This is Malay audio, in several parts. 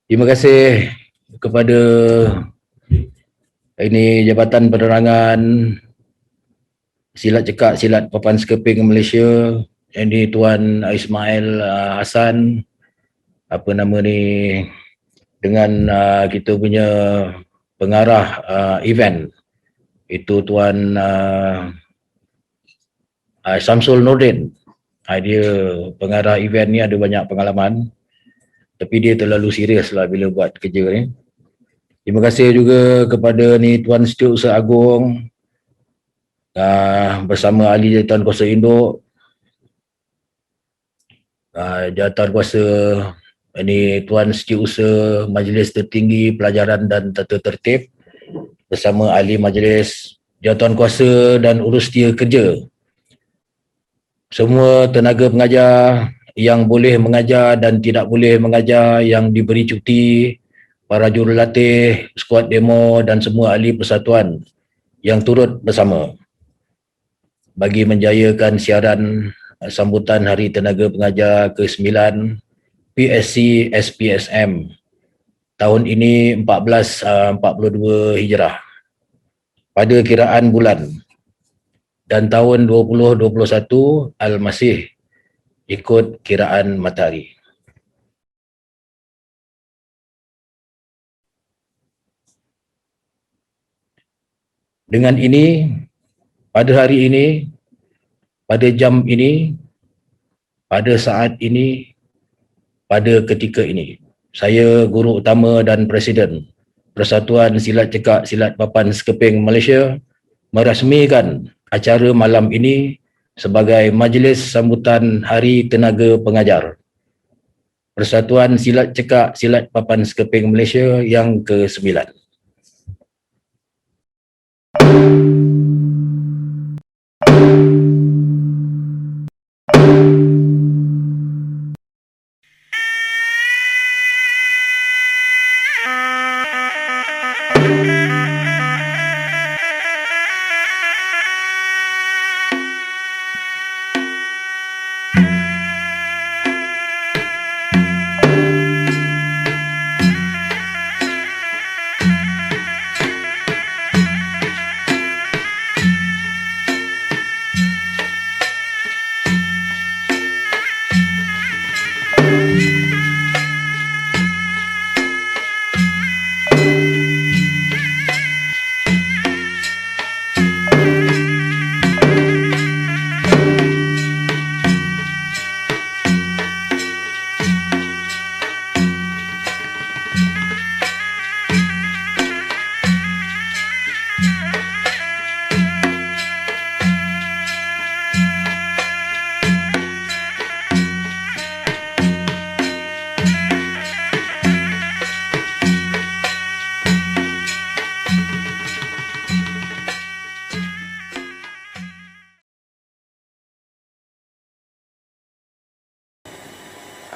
Terima kasih kepada ini Jabatan Penerangan Silat Cekak Silat Papan Sekeping Malaysia, ini Tuan Ismail Hassan, apa nama ni, dengan kita punya pengarah event itu Tuan Samsul Nordin. Dia pengarah event ni ada banyak pengalaman, tapi dia terlalu serius lah bila buat kerja ni. Terima kasih juga kepada ni Tuan Setiausaha Agong bersama ahli jawatan kuasa induk, jawatan kuasa ini Tuan Setiausaha Majlis Tertinggi Pelajaran dan Tata Tertib bersama ahli majlis jawatan kuasa dan urustia kerja. Semua tenaga pengajar yang boleh mengajar dan tidak boleh mengajar, yang diberi cuti, para jurulatih, skuad demo dan semua ahli persatuan yang turut bersama bagi menjayakan siaran sambutan Hari Tenaga Pengajar ke-9 PSC SPSM tahun ini 1442 Hijrah pada kiraan bulan, dan tahun 2021 Al-Masih ikut kiraan matahari. Dengan ini, pada hari ini, pada jam ini, pada saat ini, pada ketika ini, saya Guru Utama dan Presiden Persatuan Silat Cekak Silat Papan Sekeping Malaysia merasmikan acara malam ini sebagai Majlis Sambutan Hari Tenaga Pengajar Persatuan Silat Cekak Silat Papan Sekeping Malaysia yang ke-9.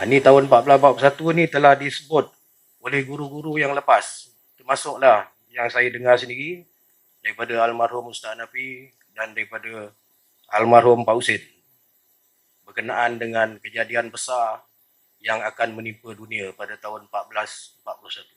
Ini tahun 1441 ni telah disebut oleh guru-guru yang lepas, termasuklah yang saya dengar sendiri daripada almarhum Ustaz Hanafi dan daripada almarhum Pak Husin, berkenaan dengan kejadian besar yang akan menimpa dunia pada tahun 1441.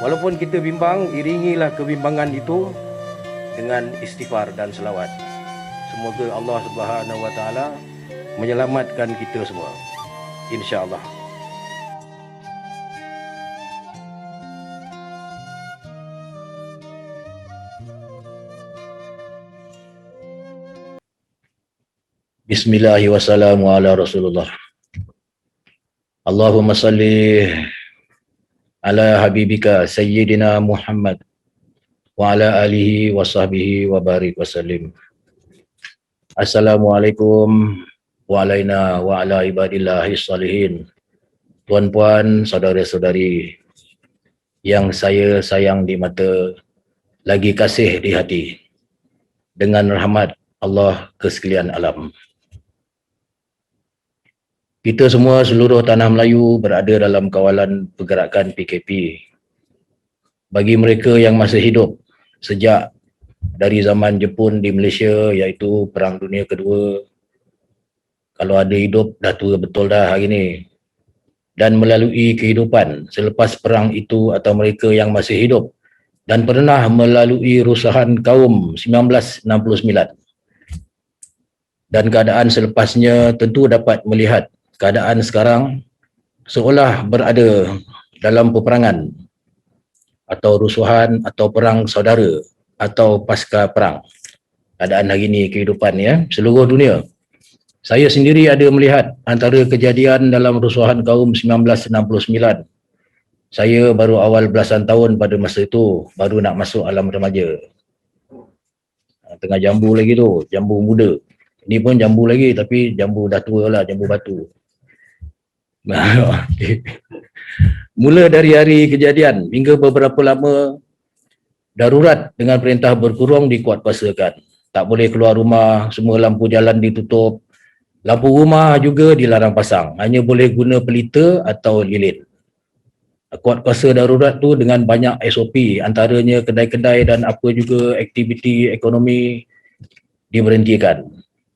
Walaupun kita bimbang, iringilah kebimbangan itu dengan istighfar dan selawat. Semoga Allah Subhanahu wa taala menyelamatkan kita semua, insya-Allah. Bismillahirrahmanirrahim. Wassalamu ala Rasulullah. Allahumma salli ala habibika sayyidina Muhammad wa ala alihi wa sahbihi wa barik wa sallim. Assalamualaikum wa alaina wa ala ibadillahi salihin. Tuan-puan, saudara-saudari yang saya sayang di mata, lagi kasih di hati, dengan rahmat Allah ke sekalian alam. Kita semua seluruh tanah Melayu berada dalam kawalan pergerakan PKP. Bagi mereka yang masih hidup sejak dari zaman Jepun di Malaysia, iaitu Perang Dunia Kedua, kalau ada hidup dah tua betul dah hari ni, dan melalui kehidupan selepas perang itu, atau mereka yang masih hidup dan pernah melalui rusahan kaum 1969 dan keadaan selepasnya, tentu dapat melihat keadaan sekarang seolah berada dalam peperangan atau rusuhan atau perang saudara atau pasca perang. Keadaan hari ini, kehidupan ya, seluruh dunia. Saya sendiri ada melihat antara kejadian dalam rusuhan kaum 1969. Saya baru awal belasan tahun pada masa itu, baru nak masuk alam remaja. Tengah jambu lagi tu, jambu muda. Ini pun jambu lagi, tapi jambu dah tua lah, jambu batu. Mula dari hari kejadian hingga beberapa lama, darurat dengan perintah berkurung dikuatkuasakan. Tak boleh keluar rumah, semua lampu jalan ditutup. Lampu rumah juga dilarang pasang, hanya boleh guna pelita atau lilin. Kuatkuasa darurat tu dengan banyak SOP, antaranya kedai-kedai dan apa juga aktiviti ekonomi diberhentikan.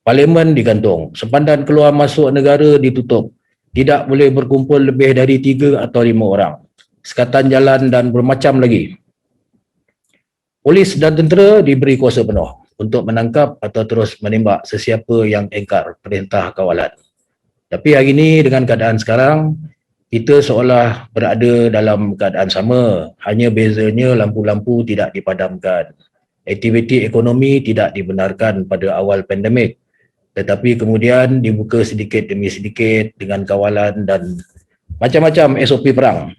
Parlimen digantung, sepandan keluar masuk negara ditutup. Tidak boleh berkumpul lebih dari 3 atau 5 orang. Sekatan jalan dan bermacam lagi. Polis dan tentera diberi kuasa penuh untuk menangkap atau terus menembak sesiapa yang engkar perintah kawalan. Tapi hari ini dengan keadaan sekarang, kita seolah berada dalam keadaan sama, hanya bezanya lampu-lampu tidak dipadamkan. Aktiviti ekonomi tidak dibenarkan pada awal pandemik, tetapi kemudian dibuka sedikit demi sedikit dengan kawalan dan macam-macam SOP perang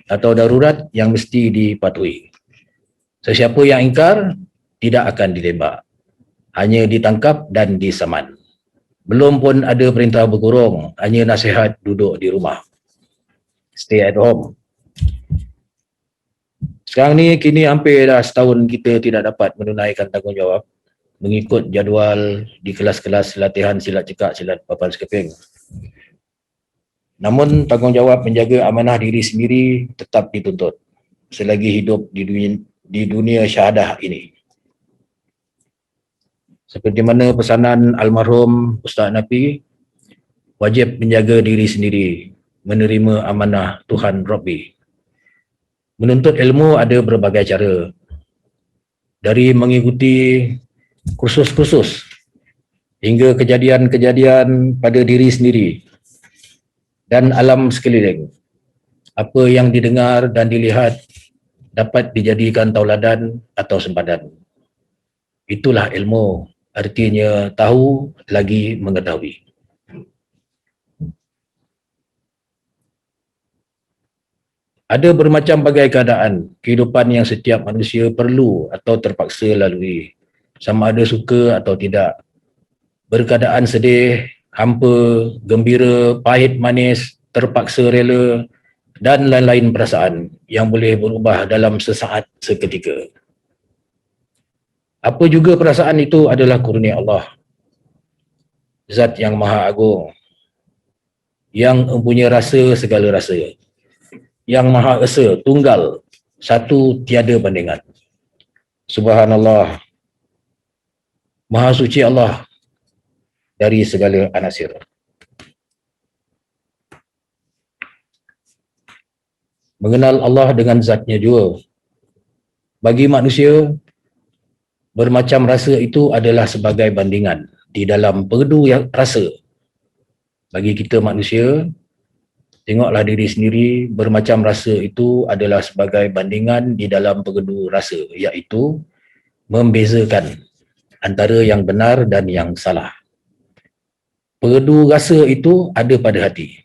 atau darurat yang mesti dipatuhi. Sesiapa yang ingkar tidak akan ditembak, hanya ditangkap dan disaman. Belum pun ada perintah berkurung, hanya nasihat duduk di rumah. Stay at home. Sekarang ni kini hampir dah setahun kita tidak dapat menunaikan tanggungjawab mengikut jadual di kelas-kelas latihan silat cekak, silat papan sekeping. Namun tanggungjawab menjaga amanah diri sendiri tetap dituntut selagi hidup di dunia syahadah ini. Seperti mana pesanan almarhum Ustaz Nafi, wajib menjaga diri sendiri, menerima amanah Tuhan Rabbi. Menuntut ilmu ada berbagai cara, dari mengikuti kursus-kursus hingga kejadian-kejadian pada diri sendiri dan alam sekeliling. Apa yang didengar dan dilihat dapat dijadikan tauladan atau sempadan. Itulah ilmu, artinya tahu lagi mengetahui. Ada bermacam bagai keadaan kehidupan yang setiap manusia perlu atau terpaksa lalui, sama ada suka atau tidak. Berkeadaan sedih, hampa, gembira, pahit manis, terpaksa rela dan lain-lain perasaan yang boleh berubah dalam sesaat seketika. Apa juga perasaan itu adalah kurnia Allah, Zat yang Maha Agung, yang mempunyai rasa segala rasa, yang Maha Esa, Tunggal, Satu, tiada bandingan. Subhanallah, Maha Suci Allah dari segala anasir. mengenal Allah dengan zatnya juga. Bagi manusia, bermacam rasa itu adalah sebagai bandingan di dalam perdu yang rasa. Bagi kita manusia, tengoklah diri sendiri, bermacam rasa itu adalah sebagai bandingan di dalam perdu rasa, iaitu membezakan antara yang benar dan yang salah. Perdu rasa itu ada pada hati.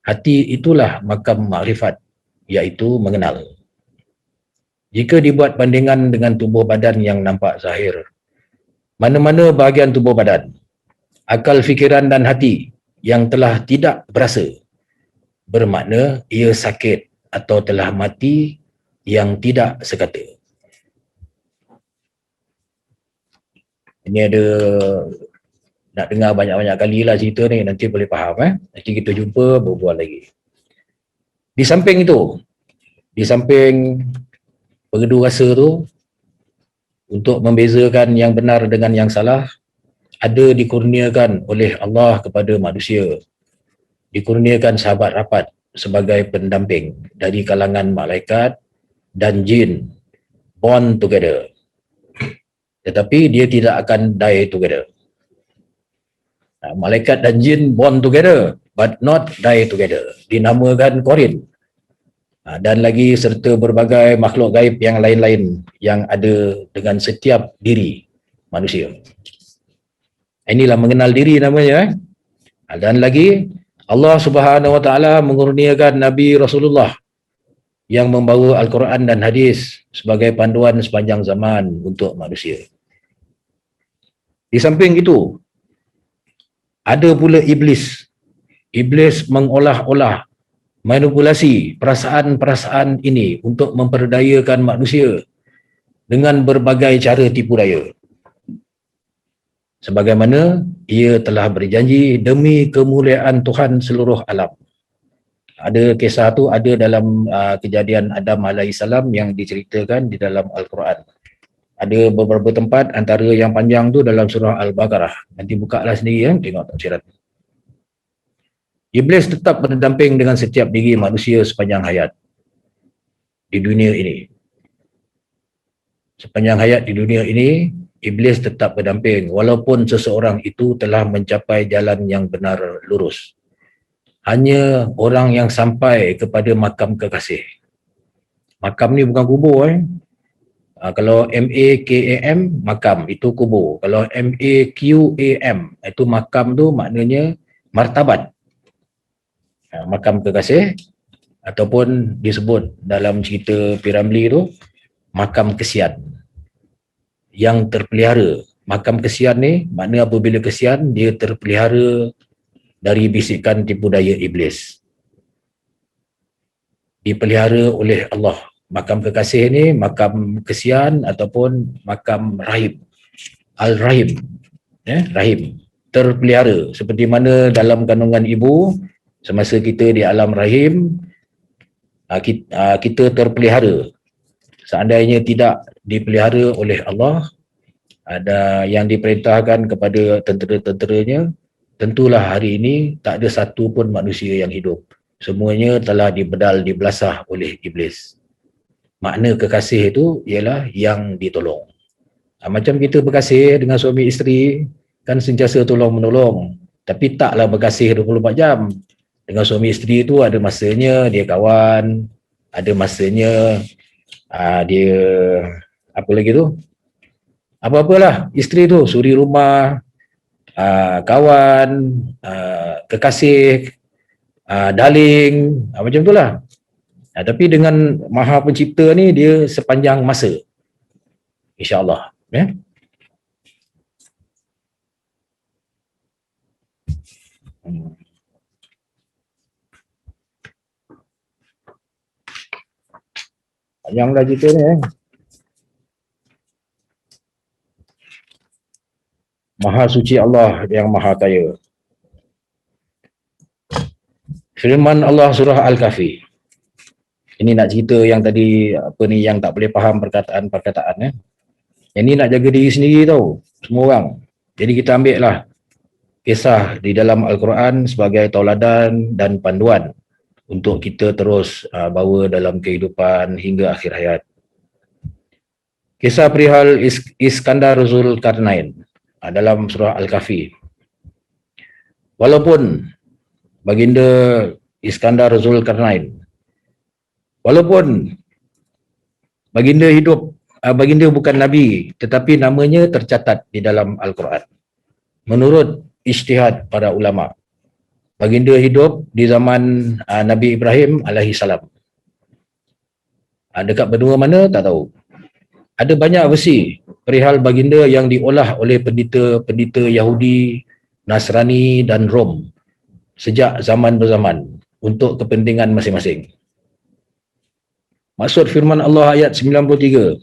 Hati itulah makam makrifat, iaitu mengenal. Jika dibuat bandingan dengan tubuh badan yang nampak zahir, mana-mana bahagian tubuh badan, akal, fikiran dan hati yang telah tidak berasa, bermakna ia sakit atau telah mati yang tidak sekata. Ini ada nak dengar banyak-banyak kali lah cerita ni, nanti boleh faham. Nanti kita jumpa berbual lagi. Di samping itu, di samping perdu rasa tu, untuk membezakan yang benar dengan yang salah, ada dikurniakan oleh Allah kepada manusia. Dikurniakan sahabat rapat sebagai pendamping dari kalangan malaikat dan jin, born together. Tetapi dia tidak akan die together. Malaikat dan jin born together but not die together. Dinamakan Qorin. Dan lagi serta berbagai makhluk gaib yang lain-lain yang ada dengan setiap diri manusia. Inilah mengenal diri namanya. Dan lagi Allah Subhanahu Wa Taala mengurniakan Nabi Rasulullah yang membawa Al-Quran dan hadis sebagai panduan sepanjang zaman untuk manusia. Di samping itu, ada pula iblis. Iblis mengolah-olah, manipulasi perasaan-perasaan ini untuk memperdayakan manusia dengan berbagai cara tipu daya. Sebagaimana ia telah berjanji demi kemuliaan Tuhan seluruh alam. Ada kisah tu ada dalam kejadian Adam alaihissalam yang diceritakan di dalam Al-Quran. Ada beberapa tempat, antara yang panjang tu dalam surah Al-Baqarah. Nanti buka lah sendiri ya, tengok tafsiran. Iblis tetap berdamping dengan setiap diri manusia sepanjang hayat di dunia ini. Sepanjang hayat di dunia ini, Iblis tetap berdamping walaupun seseorang itu telah mencapai jalan yang benar lurus. Hanya orang yang sampai kepada makam kekasih. Makam ni bukan kubur. Kalau M-A-K-A-M, makam, itu kubur. Kalau M-A-Q-A-M, itu makam tu maknanya martabat. Makam kekasih, ataupun disebut dalam cerita Piramli tu, makam kesian yang terpelihara. Makam kesian ni, makna apabila kesian, dia terpelihara dari bisikan tipu daya iblis. Dipelihara oleh Allah. Makam kekasih ni, makam kesian ataupun makam rahim. Al-Rahim. Rahim. Terpelihara. Seperti mana dalam kandungan ibu, semasa kita di alam rahim, kita terpelihara. Seandainya tidak dipelihara oleh Allah, ada yang diperintahkan kepada tentera-tenteranya, tentulah hari ini tak ada satu pun manusia yang hidup. Semuanya telah dibedal, dibelasah oleh iblis. Makna kekasih itu ialah yang ditolong. Macam kita berkasih dengan suami isteri, kan sentiasa tolong-menolong. Tapi taklah berkasih 24 jam. Dengan suami isteri itu ada masanya dia kawan, ada masanya dia apa lagi tu? Apa-apalah, isteri tu suri rumah, kawan, kekasih, darling, macam itulah. Tapi dengan Maha Pencipta ni, dia sepanjang masa, insya-Allah. Panjanglah cerita ni. Maha suci Allah yang Maha Kaya. Firman Allah surah Al-Kahfi. Ini nak cerita yang tadi yang tak boleh faham perkataan-perkataan. Yang ni nak jaga diri sendiri tau, semua orang. Jadi kita ambil lah kisah di dalam Al-Quran sebagai tauladan dan panduan untuk kita terus bawa dalam kehidupan hingga akhir hayat. Kisah perihal Iskandar Zulkarnain dalam surah Al-Kahfi. Walaupun baginda Iskandar Zulkarnain, walaupun baginda hidup, baginda bukan Nabi, tetapi namanya tercatat di dalam Al-Quran. Menurut ijtihad para ulama, baginda hidup di zaman Nabi Ibrahim alaihi salam. Dekat benua mana tak tahu. Ada banyak versi perihal baginda yang diolah oleh pendeta-pendeta Yahudi, Nasrani dan Rom sejak zaman berzaman untuk kepentingan masing-masing. Maksud firman Allah ayat 93,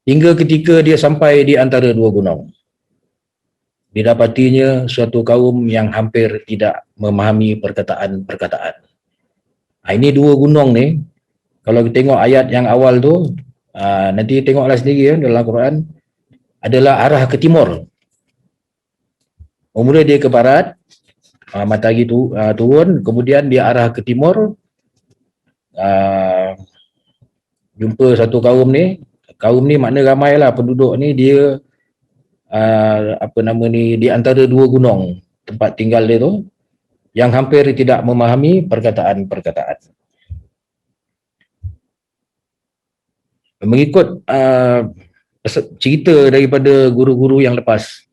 hingga ketika dia sampai di antara dua gunung, didapatinya suatu kaum yang hampir tidak memahami perkataan-perkataan. Ini dua gunung ni, kalau kita tengok ayat yang awal tu, nanti tengoklah sendiri ya, dalam Al-Quran, adalah arah ke timur. Mula dia ke barat, matahari turun, kemudian dia arah ke timur, jumpa satu kaum ni makna ramai lah penduduk ni, dia di antara dua gunung tempat tinggal dia tu, yang hampir tidak memahami perkataan-perkataan. Mengikut cerita daripada guru-guru yang lepas,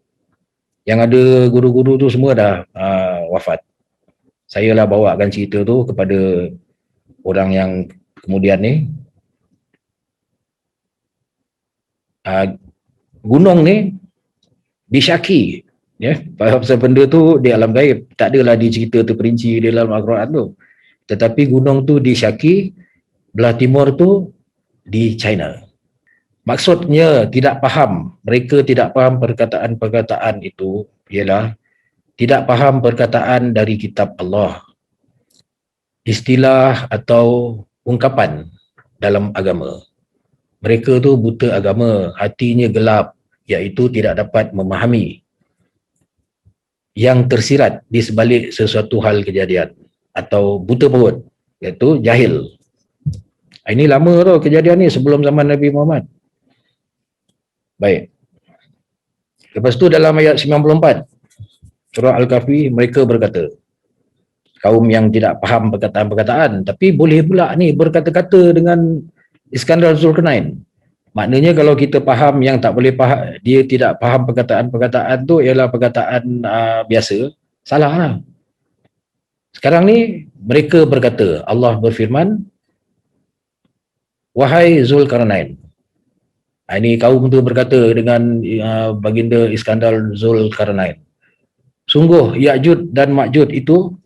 yang ada guru-guru tu semua dah wafat. Saya lah bawakan cerita tu kepada orang yang kemudian ni. Gunung ni disyaki, ya, pasal benda tu di alam gaib, tak adalah dicerita terperinci di dalam Al-Quran tu. Tetapi gunung tu disyaki, belah timur tu di China. Maksudnya tidak faham, mereka tidak faham perkataan-perkataan itu ialah tidak faham perkataan dari kitab Allah, istilah atau ungkapan dalam agama. Mereka tu buta agama, hatinya gelap, iaitu tidak dapat memahami yang tersirat di sebalik sesuatu hal kejadian, atau buta perut, iaitu jahil. Ini lama tu kejadian ni, sebelum zaman Nabi Muhammad. Baik. Lepas tu dalam ayat 94 surah Al-Kahfi, mereka berkata, kaum yang tidak faham perkataan-perkataan, tapi boleh pula ni berkata-kata dengan Iskandar Zulkarnain. Maknanya kalau kita faham, yang tak boleh faham, dia tidak faham perkataan-perkataan tu ialah perkataan biasa, salah lah. Sekarang ni mereka berkata, Allah berfirman, wahai Zulkarnain. Ini kaum tu berkata dengan baginda Iskandar Zulkarnain, sungguh Ya'juj dan Ma'juj itu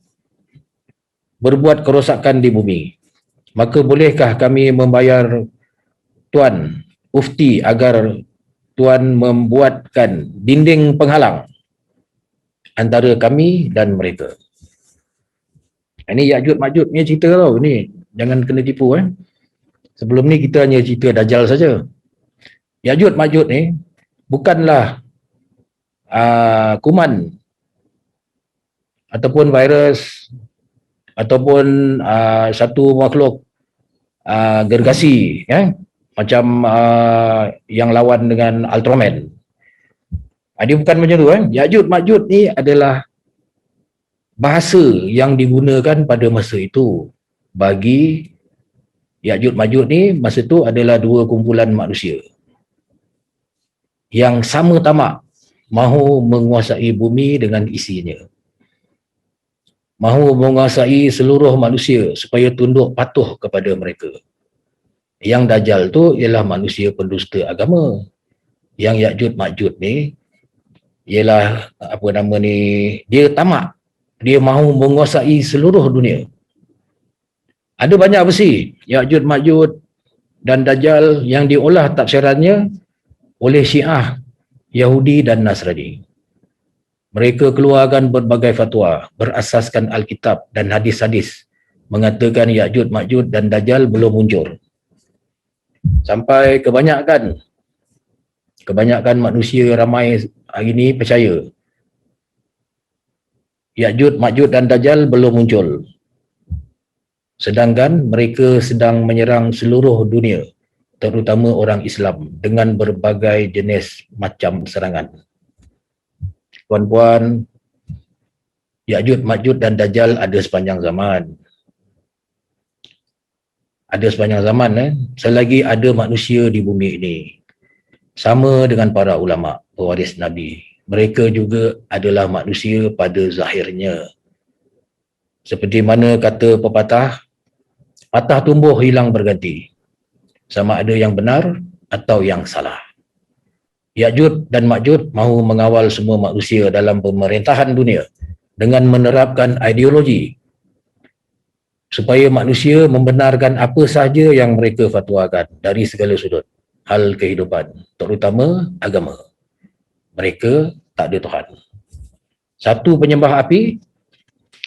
berbuat kerosakan di bumi. Maka bolehkah kami membayar Tuan Ufti agar Tuan membuatkan dinding penghalang antara kami dan mereka. Ini Ya'juj Ma'juj ni cerita tau, ni jangan kena tipu. Sebelum ni kita hanya cerita Dajjal saja. Ya'juj Ma'juj ni bukanlah kuman ataupun virus ataupun satu makhluk gergasi, macam yang lawan dengan Ultraman. Dia bukan macam tu. Ya'juj Ma'juj ni adalah bahasa yang digunakan pada masa itu. Bagi Ya'juj Ma'juj ni, masa tu adalah dua kumpulan manusia yang sama tamak mahu menguasai bumi dengan isinya, mahu menguasai seluruh manusia supaya tunduk patuh kepada mereka. Yang Dajjal tu ialah manusia pendusta agama. Yang Ya'juj Ma'juj ni ialah dia tamak, dia mahu menguasai seluruh dunia. Ada banyak versi Ya'juj Ma'juj dan Dajjal yang diolah tafsirannya oleh Syiah, Yahudi dan Nasrani. Mereka keluarkan berbagai fatwa berasaskan Alkitab dan hadis-hadis mengatakan Ya'juj Ma'juj dan Dajjal belum muncul. Sampai kebanyakan manusia ramai hari ini percaya Ya'juj Ma'juj dan Dajjal belum muncul. sedangkan mereka sedang menyerang seluruh dunia, terutama orang Islam dengan berbagai jenis macam serangan. Puan-puan, Ya'juj, Ma'juj dan Dajjal ada sepanjang zaman. Ada sepanjang zaman, selagi ada manusia di bumi ini. Sama dengan para ulama, pewaris Nabi. Mereka juga adalah manusia pada zahirnya. Seperti mana kata pepatah, patah tumbuh hilang berganti. Sama ada yang benar atau yang salah. Ya'juj dan Ma'juj mahu mengawal semua manusia dalam pemerintahan dunia dengan menerapkan ideologi supaya manusia membenarkan apa sahaja yang mereka fatwakan dari segala sudut hal kehidupan, terutama agama. Mereka tak ada Tuhan. Satu penyembah api,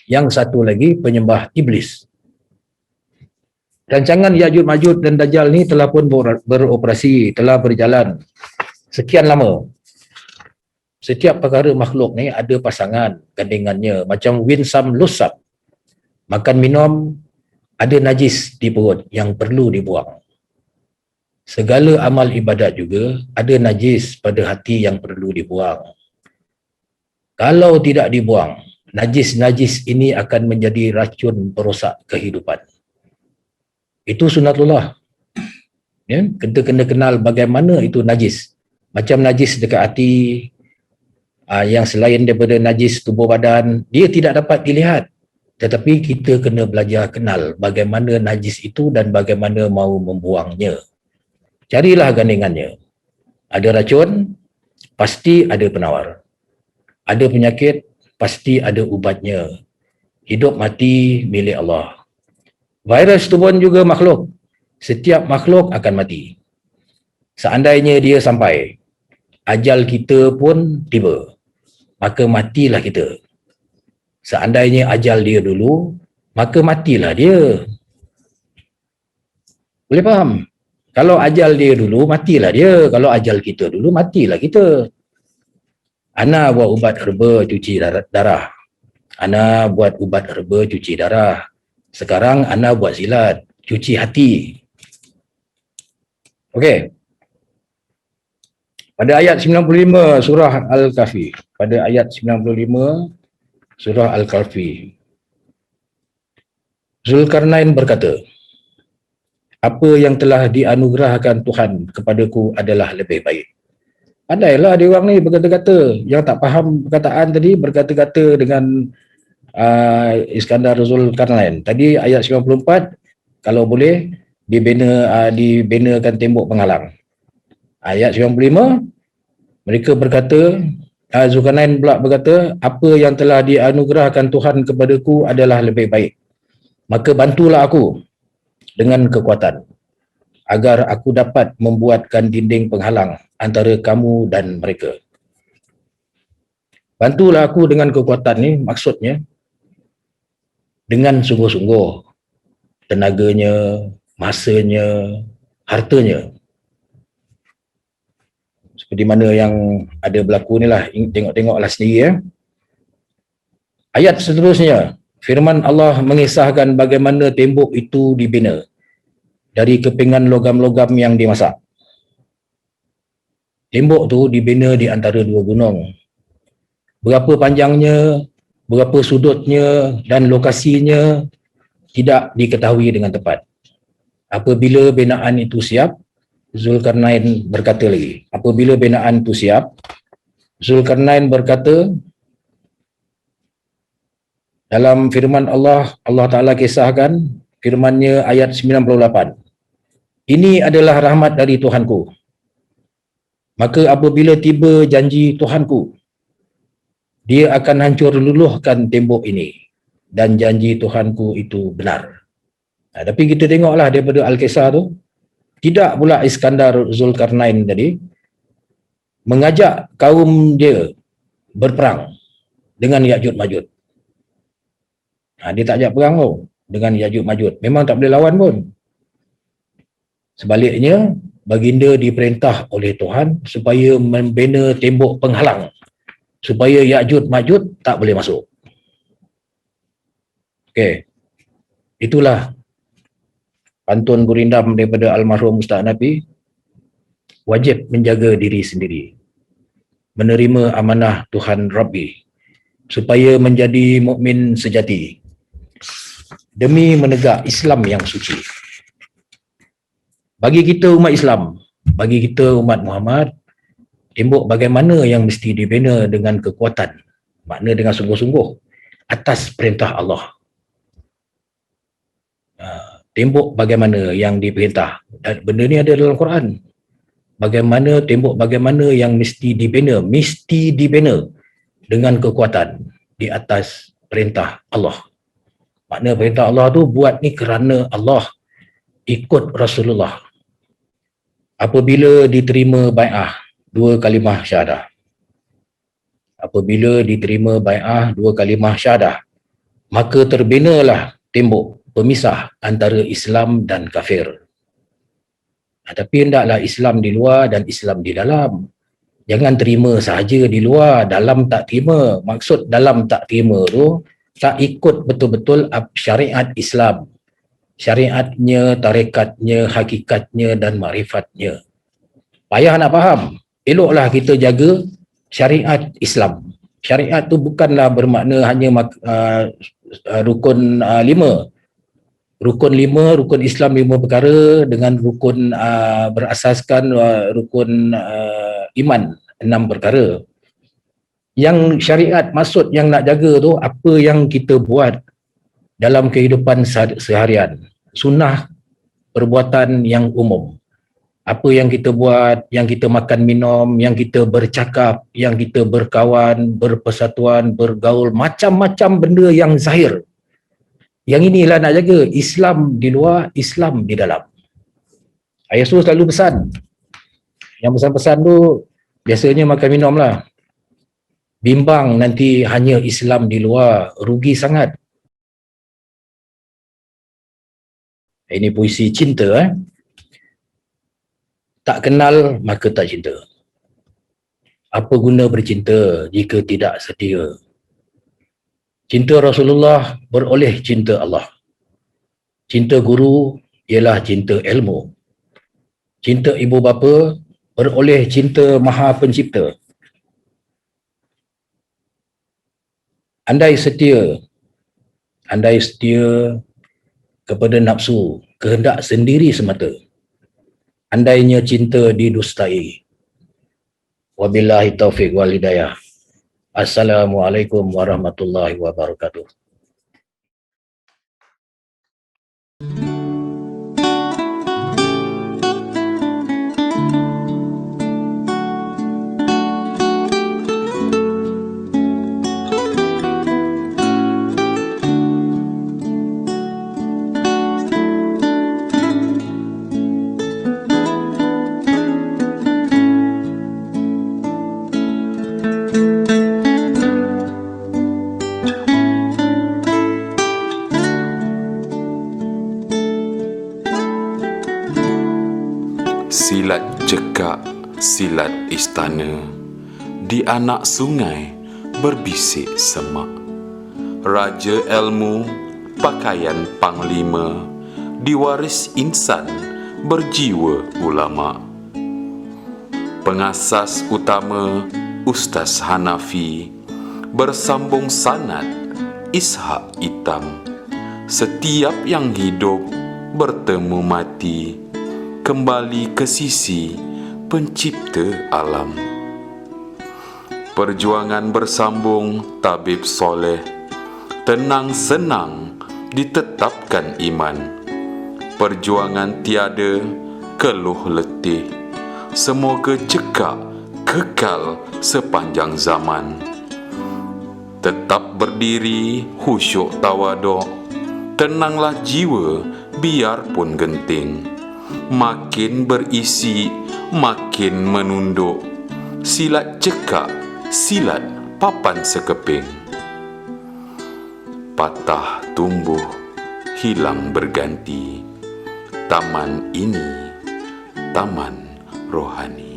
yang satu lagi penyembah iblis. Rancangan Ya'juj, Ma'juj dan Dajjal ni telah pun beroperasi, telah berjalan sekian lama. Setiap perkara makhluk ni ada pasangan gandingannya, macam winsam lusab. Makan minum, ada najis di perut yang perlu dibuang. Segala amal ibadat juga ada najis pada hati yang perlu dibuang. Kalau tidak dibuang, najis-najis ini akan menjadi racun perosak kehidupan. Itu sunatullah. Ya, kita kena kenal bagaimana itu najis. Macam najis dekat hati, yang selain daripada najis tubuh badan, dia tidak dapat dilihat. Tetapi kita kena belajar kenal bagaimana najis itu dan bagaimana mahu membuangnya. Carilah gandingannya. Ada racun, pasti ada penawar. Ada penyakit, pasti ada ubatnya. Hidup mati milik Allah. Virus itu pun juga makhluk. Setiap makhluk akan mati. Seandainya dia sampai, ajal kita pun tiba, maka matilah kita. Seandainya ajal dia dulu, maka matilah dia. Boleh faham? Kalau ajal dia dulu, matilah dia. Kalau ajal kita dulu, matilah kita. Ana buat ubat herba cuci darah. Ana buat ubat herba cuci darah. Sekarang ana buat silat, cuci hati. Okey. Pada ayat 95 surah Al-Kahfi. Pada ayat 95 surah Al-Kahfi. Zulkarnain berkata, apa yang telah dianugerahkan Tuhan kepadaku adalah lebih baik. Andailah dia orang ni berkata-kata, yang tak faham perkataan tadi berkata-kata dengan Iskandar Zulkarnain. Tadi ayat 94, kalau boleh dibinakan tembok penghalang. Ayat 95, mereka berkata, Zulkarnain pula berkata, apa yang telah dianugerahkan Tuhan kepadaku adalah lebih baik. Maka bantulah aku dengan kekuatan, agar aku dapat membuatkan dinding penghalang antara kamu dan mereka. Bantulah aku dengan kekuatan ni, maksudnya dengan sungguh-sungguh, tenaganya, masanya, hartanya. Seperti mana yang ada berlaku ni lah, tengok-tengoklah sendiri ya. Ayat seterusnya, firman Allah mengisahkan bagaimana tembok itu dibina dari kepingan logam-logam yang dimasak. Tembok tu dibina di antara dua gunung. Berapa panjangnya, berapa sudutnya dan lokasinya tidak diketahui dengan tepat. Apabila binaan itu siap, Zulkarnain berkata lagi. Apabila binaan itu siap, Zulkarnain berkata, dalam firman Allah, Allah Ta'ala kisahkan, firmannya ayat 98. Ini adalah rahmat dari Tuhanku. Maka apabila tiba janji Tuhanku, dia akan hancur luluhkan tembok ini. Dan janji Tuhanku itu benar. Tapi kita tengoklah daripada Al-Kisah tu, tidak pula Iskandar Zulkarnain tadi mengajak kaum dia berperang dengan Ya'juj Ma'juj. Dia tak ajak perang tu dengan Ya'juj Ma'juj. Memang tak boleh lawan pun. Sebaliknya, baginda diperintah oleh Tuhan supaya membina tembok penghalang supaya Ya'juj Ma'juj tak boleh masuk. Okey. Itulah pantun gurindam daripada almarhum Ustaz Nabi, wajib menjaga diri sendiri, menerima amanah Tuhan Rabbi, supaya menjadi mukmin sejati, demi menegak Islam yang suci. Bagi kita umat Islam, bagi kita umat Muhammad, tembok bagaimana yang mesti dibina dengan kekuatan, makna dengan sungguh-sungguh, atas perintah Allah. Tembok bagaimana yang diperintah, dan benda ni ada dalam Quran. Bagaimana tembok bagaimana yang mesti dibina dengan kekuatan di atas perintah Allah. Makna perintah Allah tu buat ni kerana Allah, ikut Rasulullah. Apabila diterima bai'ah 2 kalimah syahadah. Apabila diterima bai'ah 2 kalimah syahadah, maka terbinalah tembok pemisah antara Islam dan kafir. Tapi hendaklah Islam di luar dan Islam di dalam. Jangan terima sahaja di luar, dalam tak terima. Maksud dalam tak terima tu, tak ikut betul-betul syariat Islam. Syariatnya, tarekatnya, hakikatnya dan makrifatnya. Payah nak faham. Eloklah kita jaga syariat Islam. Syariat tu bukanlah bermakna hanya rukun 5. Rukun 5, rukun Islam 5 perkara dengan rukun berasaskan rukun iman 6 perkara. Yang syariat maksud yang nak jaga tu apa yang kita buat dalam kehidupan seharian. Sunnah perbuatan yang umum. Apa yang kita buat, yang kita makan minum, yang kita bercakap, yang kita berkawan, berpersatuan, bergaul, macam-macam benda yang zahir. Yang inilah nak jaga, Islam di luar, Islam di dalam. Ayah Yesus selalu pesan. Yang pesan-pesan tu biasanya makan minum lah. Bimbang nanti hanya Islam di luar, rugi sangat. Ini puisi cinta. Tak kenal maka tak cinta. Apa guna bercinta jika tidak setia? Cinta Rasulullah beroleh cinta Allah. Cinta guru ialah cinta ilmu. Cinta ibu bapa beroleh cinta Maha Pencipta. Andai setia kepada nafsu, kehendak sendiri semata, andainya cinta didustai. Wabillahi taufiq wal hidayah. Assalamualaikum warahmatullahi wabarakatuh. Silat cekak, silat istana, di anak sungai berbisik semak. Raja ilmu, pakaian panglima, diwaris insan, berjiwa ulama. Pengasas utama Ustaz Hanafi, bersambung sanad Ishak Hitam. Setiap yang hidup bertemu mati, kembali ke sisi pencipta alam. Perjuangan bersambung tabib soleh, tenang senang ditetapkan iman. Perjuangan tiada keluh letih, semoga cekak kekal sepanjang zaman. Tetap berdiri khusyuk tawaduk, tenanglah jiwa biarpun genting. Makin berisi, makin menunduk. Silat cekak, silat papan sekeping. Patah tumbuh, hilang berganti. Taman ini, taman rohani.